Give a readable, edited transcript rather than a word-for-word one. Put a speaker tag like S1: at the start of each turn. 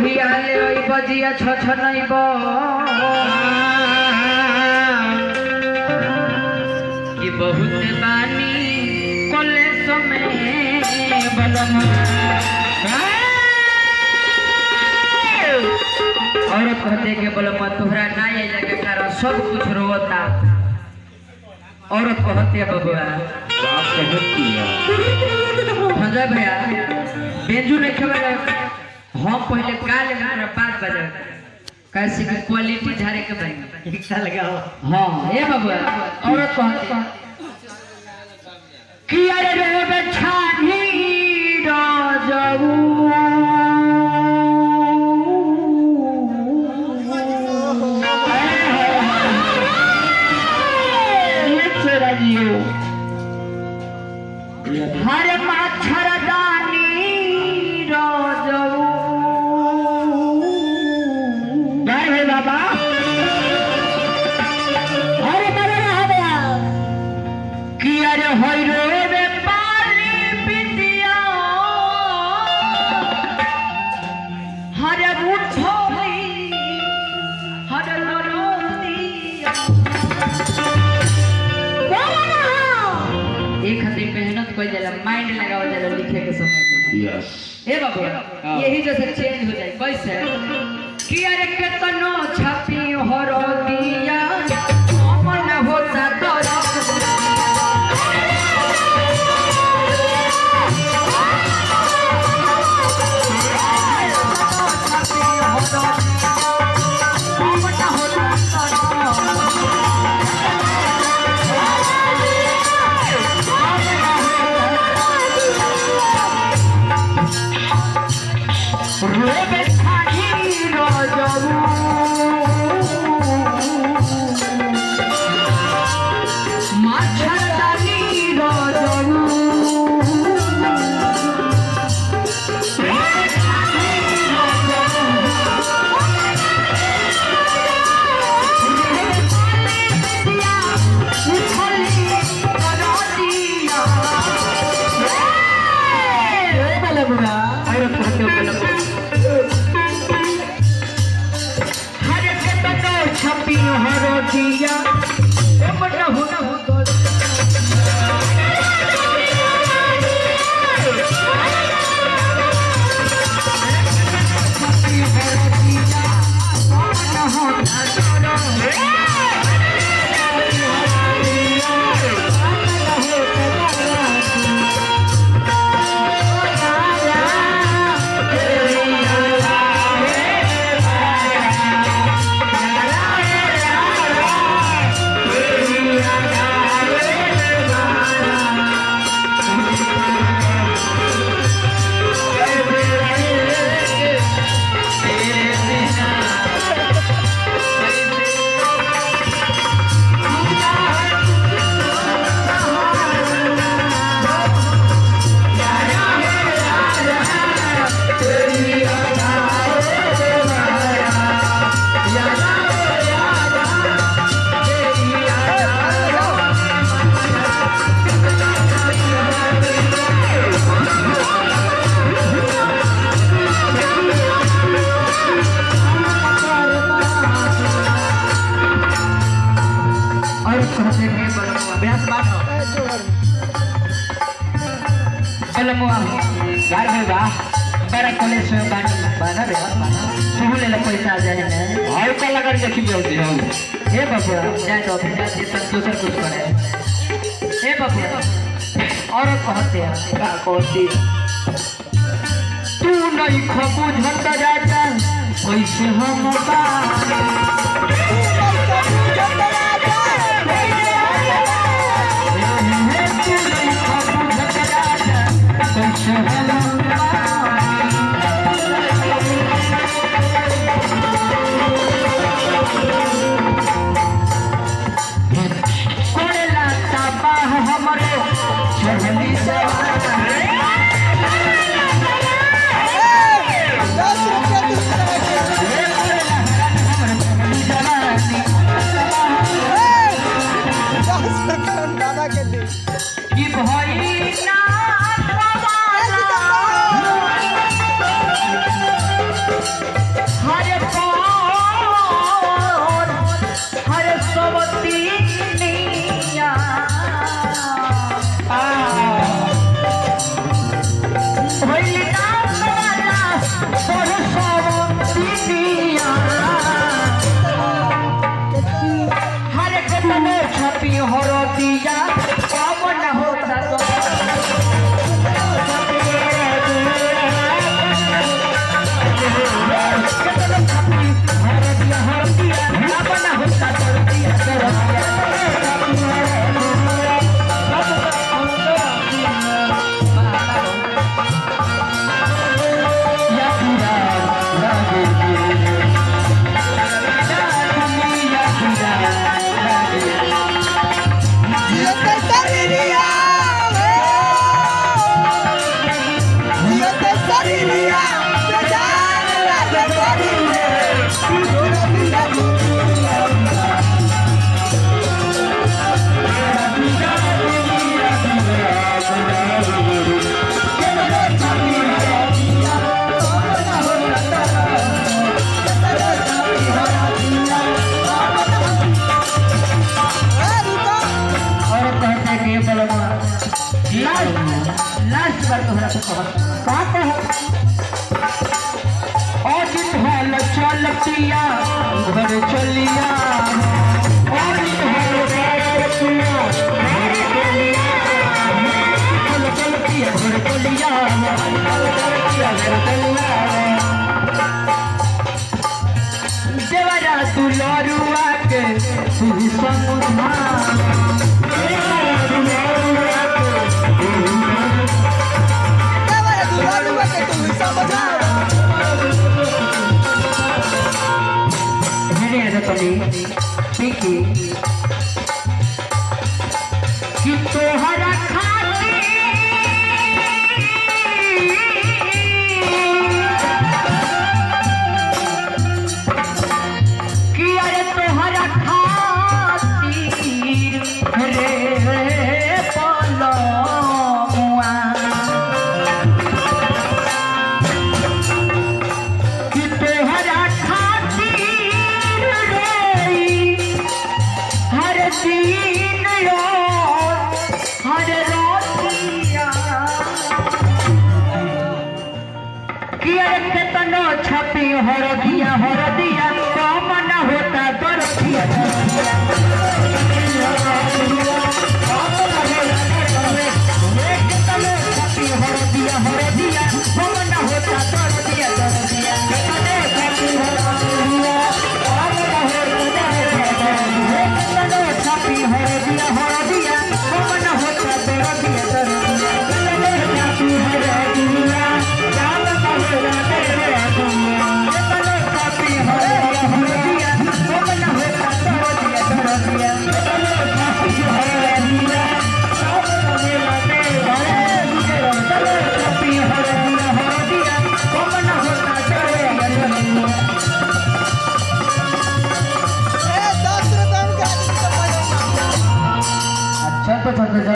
S1: कहियाले ओइब जिया छछनइब कि बहुत बानी कलेश में बलम औरत कहते के बलम तोहरा ना ये लगे कारण सब कुछ रोता। औरत कहते बबुआ भंजा भैया बेंजू नहीं खेबे हम पहले काले हमारा बात बजा कैसे की क्वालिटी झारे के भाई एक साल लगाओ। हां ए बबुआ औरत कहते कि अरे रे बेछानी राजू हरे मच्छरदानी राजू जय हे बाबा हरे मरे हरिया कि अरे होई रे पाली बिटिया हरे उठोली हरे लरोदिया एक हफ्ते मेहनत कोई जला माइंड लगाओ जला लिखे के समय में। यस ए बाबू यही जैसे चेंज हो जाए कैसे कि अरे केतनो छपी हरो दिया मन होता तो छपी हरो दिया बड़ा होना हो छपी हरो दिया बड़ा होना बड़ा कॉलेज में बना रे तू ले पैसा जाए ना और का लगा देखी जल्दी हम ए बाबू जाए तो ऑफिस से तक दूसरा कुछ करे ए बाबू और कहते हैं का कहती तू नहीं खबू झंडा जाता कैसे हम लास्ट बार तोहरा से कहा अजित हल चलतिया घर चलिया अजित हल चलतिया घर चलिया चलतिया घर चलिया देवरा तू लरुआ के तू समुझा कि तोहर